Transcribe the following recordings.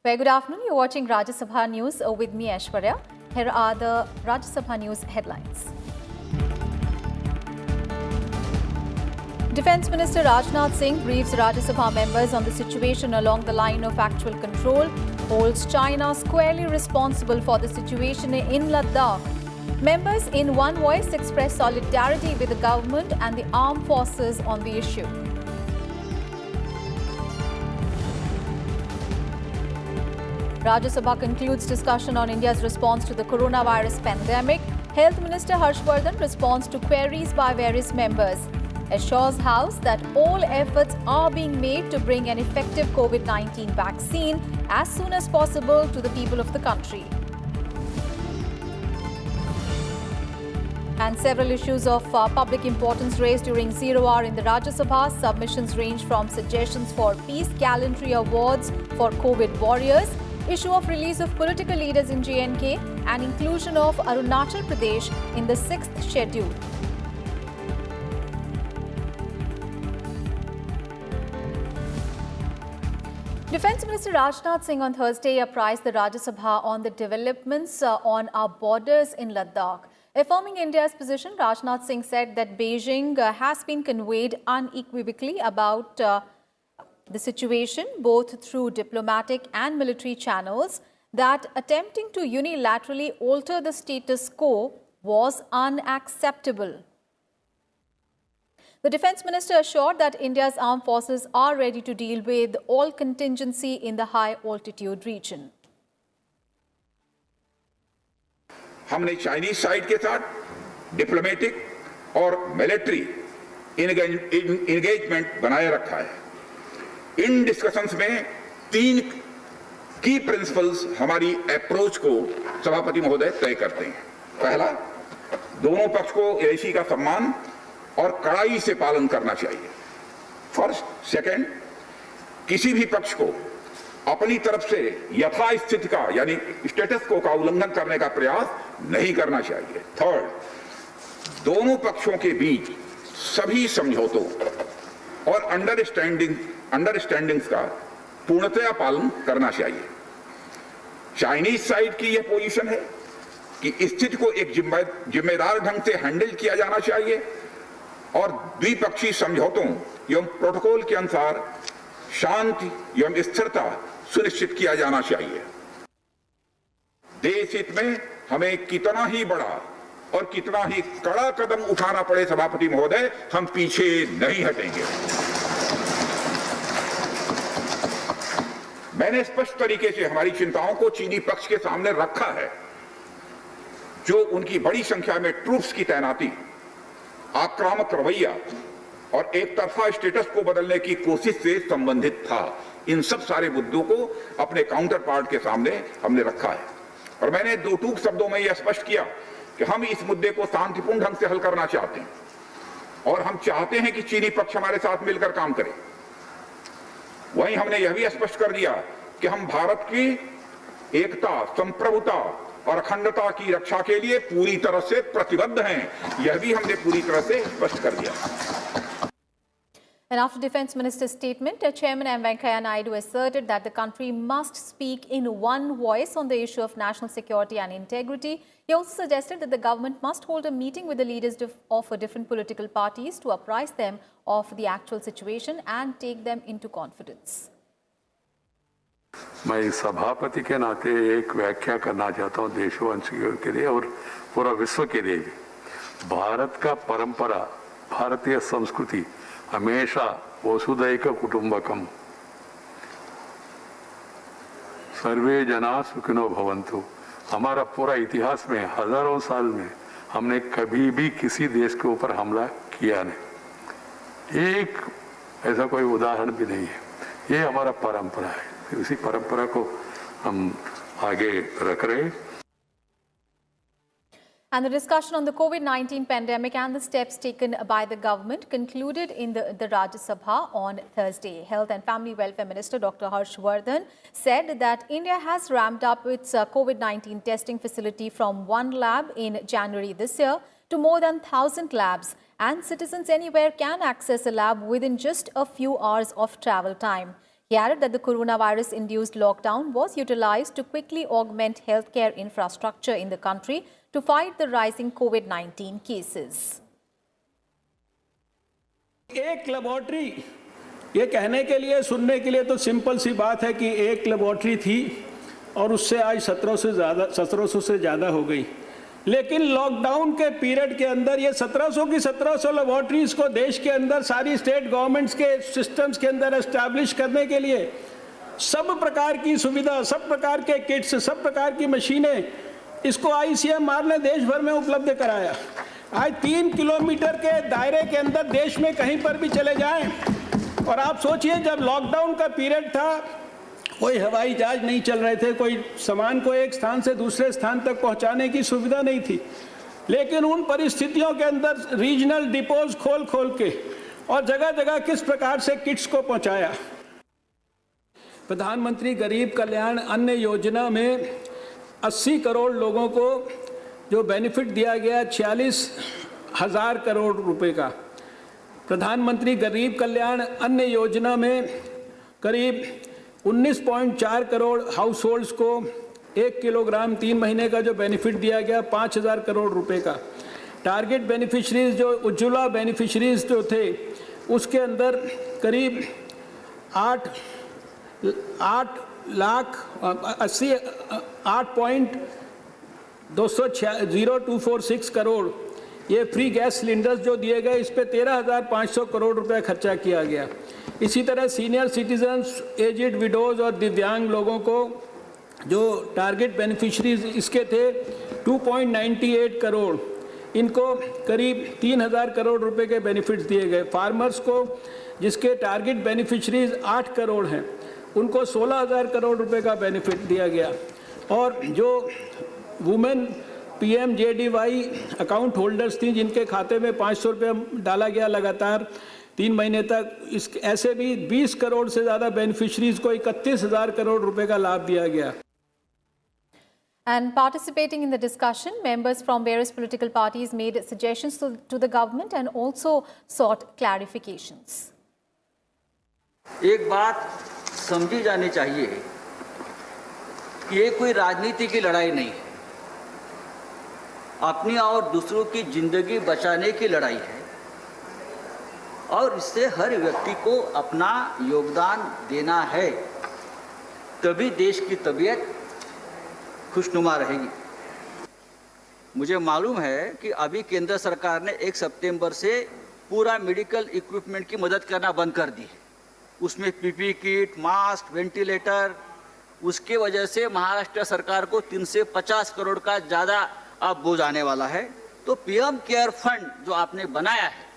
Very good afternoon. You're watching Rajya Sabha News with me, Aishwarya. Here are the Rajya Sabha News headlines. Defence Minister Rajnath Singh briefs Rajya Sabha members on the situation along the line of actual control, holds China squarely responsible for the situation in Ladakh. Members in one voice express solidarity with the government and the armed forces on the issue. Rajya Sabha concludes discussion on India's response to the coronavirus pandemic. Health Minister Harshvardhan responds to queries by various members. Assures House that all efforts are being made to bring an effective COVID-19 vaccine as soon as possible to the people of the country. And several issues of public importance raised during Zero Hour in the Rajya Sabha. Submissions range from suggestions for Peace Gallantry Awards for COVID warriors, issue of release of political leaders in J&K, and inclusion of Arunachal Pradesh in the 6th schedule. Defence Minister Rajnath Singh on Thursday apprised the Rajya Sabha on the developments on our borders in Ladakh. Affirming India's position, Rajnath Singh said that Beijing has been conveyed unequivocally about the situation, both through diplomatic and military channels, that attempting to unilaterally alter the status quo was unacceptable. The Defence Minister assured that India's armed forces are ready to deal with all contingency in the high altitude region. हमने Chinese side के साथ diplomatic और military engagement बनाए रखा है। इन discussions में 3 की principles हमारी अप्रोच को सभापति महोदय तय करते हैं। पहला, दोनों पक्ष को एलएसी का सम्मान और कड़ाई से पालन करना चाहिए। फर्स्ट, सेकंड, किसी भी पक्ष को अपनी तरफ से यथास्थिति का यानी स्टेटस को का उल्लंघन करने का प्रयास नहीं करना चाहिए। थर्ड, दोनों पक्षों के बीच सभी समझौतों और अंडरस्टैंडिंग्स का पूर्णतया पालन करना चाहिए। चाइनीज साइड की यह पोजीशन है कि स्थिति को एक जिम्मेदार ढंग से हैंडल किया जाना चाहिए और द्विपक्षीय समझौतों एवं प्रोटोकॉल के अनुसार शांति एवं स्थिरता सुनिश्चित किया जाना चाहिए। देश हित में हमें कितना ही बड़ा और कितना ही कड़ा कदम उठाना पड़े सभापति महोदय, हम पीछे नहीं हटेंगे। मैंने स्पष्ट तरीके से हमारी चिंताओं को चीनी पक्ष के सामने रखा है, जो उनकी बड़ी संख्या में ट्रूप्स की तैनाती, आक्रामक रवैया और एक तरफा स्टेटस को बदलने की कोशिश से संबंधित था। इन सब सारे मुद्दों को अपने काउंटर पार्ट के सामने हमने रखा है और मैंने 2 टूक शब्दों में यह स्पष्ट किया कि हम इस मुद्दे को शांतिपूर्ण ढंग से हल करना चाहते हैं और हम चाहते हैं कि चीनी पक्ष हमारे साथ मिलकर काम करे। वहीं हमने यह भी स्पष्ट कर दिया कि हम भारत की एकता, संप्रभुता और अखंडता की रक्षा के लिए पूरी तरह से प्रतिबद्ध हैं। यह भी हमने पूरी तरह से स्पष्ट कर दिया। And after Defence Minister's statement, Chairman M. Venkaiah Naidu asserted that the country must speak in one voice on the issue of national security and integrity. He also suggested that the government must hold a meeting with the leaders of different political parties to apprise them of the actual situation and take them into confidence. मैं सभापति के नाते एक व्याख्या करना चाहता हूँ देशवासियों के लिए और पूरा विश्व के लिए भी। भारत का परंपरा, भारतीय संस्कृति हमेशा वसुधैक कुटुंबकम, सर्वे जना सुखिनो भवन्तु। हमारा पूरा इतिहास में हजारों साल में हमने कभी भी किसी देश के ऊपर हमला किया नहीं। एक ऐसा कोई उदाहरण भी नहीं है। ये हमारा परंपरा है, इसी परंपरा को हम आगे रख रहे हैं। And the discussion on the COVID-19 pandemic and the steps taken by the government concluded in the Rajya Sabha on Thursday. Health and Family Welfare Minister Dr. Harshvardhan said that India has ramped up its COVID-19 testing facility from 1 lab in January this year to more than 1,000 labs, and citizens anywhere can access a lab within just a few hours of travel time. He added that the coronavirus-induced lockdown was utilized to quickly augment healthcare infrastructure in the country to fight the rising COVID-19 cases. एक laboratory, ये कहने के लिए सुनने के लिए तो simple सी बात है कि एक लेबोरेटरी थी और उससे आज 1700 से ज़्यादा हो गई। लेकिन लॉकडाउन के पीरियड के अंदर ये 1700 की 1700 लेबोरेटरीज को देश के अंदर सारी स्टेट गवर्नमेंट्स के सिस्टम्स के अंदर एस्टैब्लिश करने के लिए सब प्रकार की सुविधा, सब प्रकार के किट्स, सब प्रकार की मशीनें, इसको ICMR ने देश भर में उपलब्ध कराया। आज 3 किलोमीटर के दायरे के अंदर देश में कहीं पर भी चले जाएं, और आप सोचिए जब लॉकडाउन का पीरियड था, कोई हवाई जहाज नहीं चल रहे थे, कोई सामान को एक स्थान से दूसरे स्थान तक पहुंचाने की सुविधा नहीं थी, लेकिन उन परिस्थितियों के अंदर रीजनल डिपोज खोल के और जगह जगह किस प्रकार से किट्स को पहुंचाया। प्रधानमंत्री गरीब कल्याण अन्न योजना में 80 करोड़ लोगों को जो बेनिफिट दिया गया 46,000 करोड़ रुपए का। प्रधानमंत्री गरीब कल्याण अन्न योजना में करीब 19.4 करोड़ हाउस होल्ड्स को 1 किलोग्राम 3 महीने का जो बेनिफिट दिया गया 5,000 करोड़ रुपए का। टारगेट बेनिफिशरीज जो उज्ज्वला बेनिफिशरीज जो थे उसके अंदर करीब 8,80,246 करोड़ ये फ्री गैस सिलेंडर्स जो दिए गए, इस पे 13,500 करोड़ रुपए खर्चा किया गया। इसी तरह सीनियर सिटीजन्स, एजिड विडोज और दिव्यांग लोगों को जो टारगेट बेनिफिशरीज इसके थे 2.98 करोड़, इनको करीब 3,000 करोड़ रुपए के बेनिफिट्स दिए गए। फार्मर्स को जिसके टारगेट बेनिफिशरीज 8 करोड़ हैं, उनको 16,000 करोड़ रुपए का बेनिफिट दिया गया। और जो वुमेन PMJDY अकाउंट होल्डर्स थी जिनके खाते में 500 रुपये डाला गया लगातार 3 महीने तक, इस ऐसे भी 20 करोड़ से ज़्यादा बेनिफिशरीज को 31,000 करोड़ रुपए का लाभ दिया गया। And participating in the discussion, members from various political parties made suggestions to the government and also sought clarifications. एक बात समझी जानी चाहिए कि ये कोई राजनीति की लड़ाई नहीं है, अपनी और दूसरों की जिंदगी बचाने की लड़ाई है, और इससे हर व्यक्ति को अपना योगदान देना है, तभी देश की तबीयत खुशनुमा रहेगी। मुझे मालूम है कि अभी केंद्र सरकार ने 1 सितंबर से पूरा मेडिकल इक्विपमेंट की मदद करना बंद कर दी है, उसमें PPE किट, मास्क, वेंटिलेटर, उसके वजह से महाराष्ट्र सरकार को 350 करोड़ का ज़्यादा अब बोझ आने वाला है। तो PM केयर फंड जो आपने बनाया है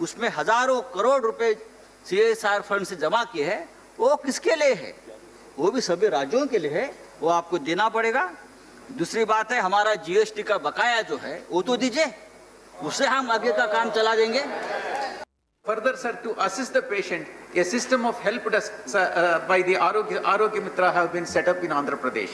उसमें हजारों करोड़ रुपए CSR फंड से जमा किए हैं, वो किसके लिए है? वो भी सभी राज्यों के लिए है, वो आपको देना पड़ेगा। दूसरी बात है, हमारा GST का बकाया जो है वो तो दीजिए, उससे हम आगे का काम चला देंगे। Further, sir, to assist the patient, a system of help desk by the Arogya Mitra have been set up in Andhra Pradesh.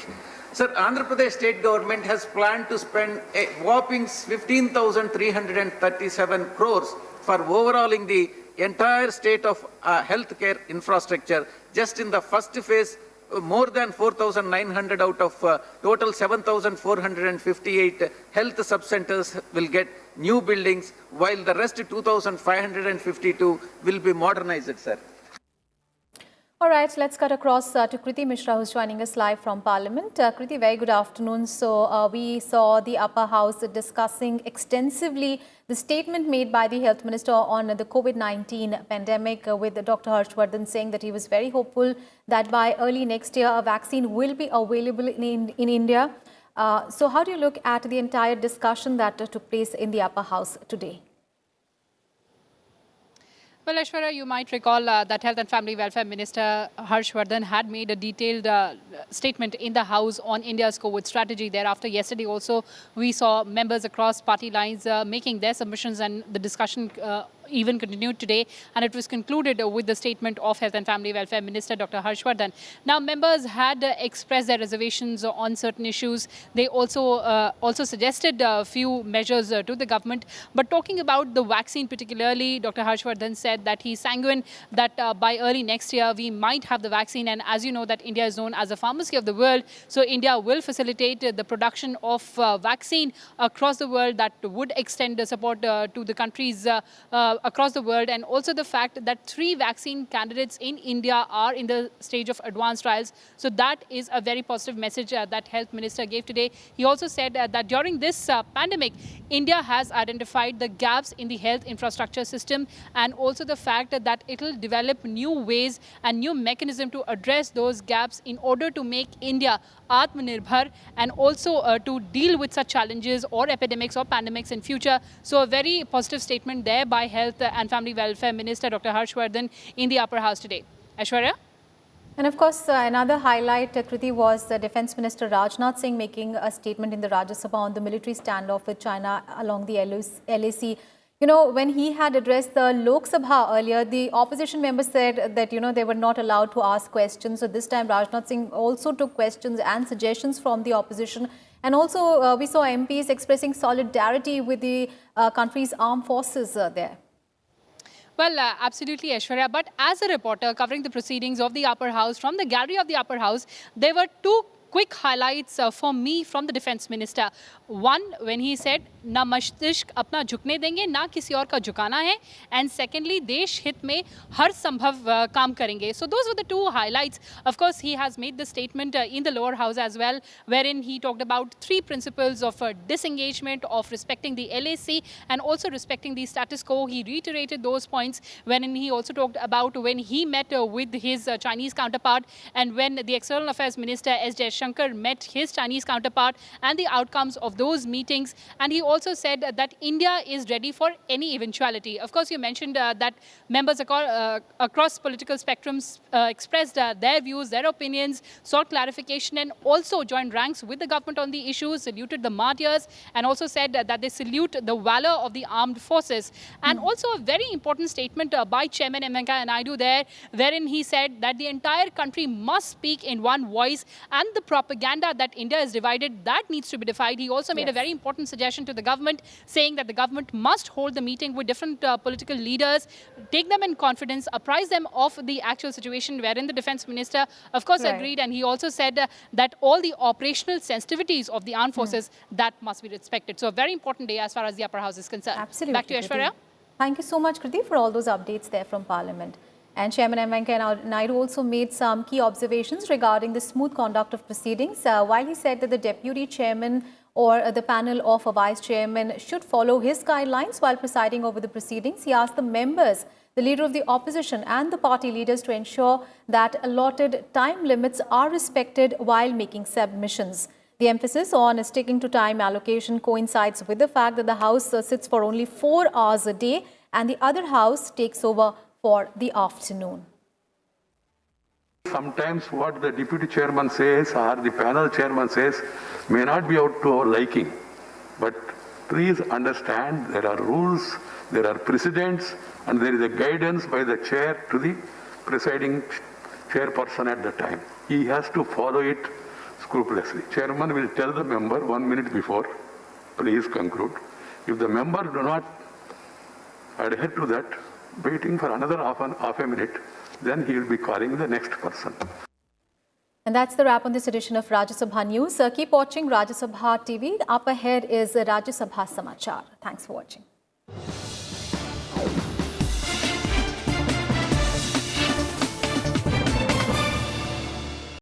Sir, Andhra Pradesh state government has planned to spend a whopping 15,337 crores for overhauling the entire state of healthcare infrastructure. Just in the first phase, more than 4,900 out of total 7,458 health subcenters will get new buildings, while the rest 2,552 will be modernized, sir. All right, let's cut across to Kriti Mishra, who's joining us live from Parliament. Kriti, very good afternoon. So we saw the upper house discussing extensively the statement made by the health minister on the COVID-19 pandemic, with Dr. Harshvardhan saying that he was very hopeful that by early next year a vaccine will be available in India. So how do you look at the entire discussion that took place in the upper house today? Well, Aishwarya, you might recall that Health and Family Welfare Minister Harshvardhan had made a detailed statement in the House on India's COVID strategy. Thereafter, yesterday also, we saw members across party lines making their submissions, and the discussion even continued today, and it was concluded with the statement of Health and Family Welfare Minister Dr. Harshvardhan. Now, members had expressed their reservations on certain issues. They also suggested a few measures to the government. But talking about the vaccine particularly, Dr. Harshvardhan said that he's sanguine that by early next year we might have the vaccine. And as you know, that India is known as the pharmacy of the world, so India will facilitate the production of vaccine across the world that would extend the support to the countries across the world. And also the fact that 3 vaccine candidates in India are in the stage of advanced trials. So that is a very positive message that Health Minister gave today. He also said that during this pandemic, India has identified the gaps in the health infrastructure system, and also the fact that it will develop new ways and new mechanism to address those gaps in order to make India Atmanirbhar, and also to deal with such challenges or epidemics or pandemics in future. So a very positive statement there by Health and Family Welfare Minister Dr. Harshvardhan in the Upper House today. Aishwarya? And of course, another highlight, Kriti, was the Defence Minister Rajnath Singh making a statement in the Rajya Sabha on the military standoff with China along the LAC. You know, when he had addressed the Lok Sabha earlier, the opposition members said that, they were not allowed to ask questions. So this time, Rajnath Singh also took questions and suggestions from the opposition. And also, we saw MPs expressing solidarity with the country's armed forces there. Well, absolutely, Aishwarya. But as a reporter covering the proceedings of the Upper House, from the gallery of the Upper House, there were 2 quick highlights for me from the Defence Minister. One, when he said, ना मस्तिष्क अपना झुकने देंगे, ना किसी और का झुकाना है. And secondly, देश हित में हर संभव काम करेंगे. So those were the 2 highlights. Of course, he has made the statement in the lower house as well, wherein he talked about 3 principles of disengagement, of respecting the LAC, and also respecting the status quo. He reiterated those points, wherein he also talked about when he met with his Chinese counterpart, and when the External Affairs Minister S. Jaishankar met his Chinese counterpart, and the outcomes of those meetings. And he also said that India is ready for any eventuality. Of course, you mentioned that members across political spectrums expressed their views, their opinions, sought clarification, and also joined ranks with the government on the issues, saluted the martyrs, and also said that they salute the valor of the armed forces. And also a very important statement by Chairman M. Venkaiah Naidu there, wherein he said that the entire country must speak in one voice, and the propaganda that India is divided, that needs to be defied. He also made a very important suggestion to the government, saying that the government must hold the meeting with different political leaders, take them in confidence, apprise them of the actual situation, wherein the Defence Minister, of course, agreed. And he also said that all the operational sensitivities of the armed forces, that must be respected. So a very important day as far as the Upper House is concerned. Absolutely. Back to you, Aishwarya. Thank you so much, Kriti, for all those updates there from Parliament. And Chairman M. Venkaiah Naidu also made some key observations regarding the smooth conduct of proceedings, while he said that the Deputy Chairman or the panel of a Vice Chairman should follow his guidelines while presiding over the proceedings. He asked the members, the Leader of the Opposition and the party leaders, to ensure that allotted time limits are respected while making submissions. The emphasis on sticking to time allocation coincides with the fact that the House sits for only 4 hours a day and the other House takes over for the afternoon. Sometimes what the deputy chairman says or the panel chairman says may not be out to our liking. But please understand there are rules, there are precedents, and there is a guidance by the chair to the presiding chairperson at the time. He has to follow it scrupulously. Chairman will tell the member 1 minute before, please conclude. If the member do not adhere to that, waiting for another half a minute, then he will be calling the next person. And that's the wrap on this edition of Rajya Sabha News. Keep watching Rajya Sabha TV. Up ahead is Rajya Sabha Samachar. Thanks for watching.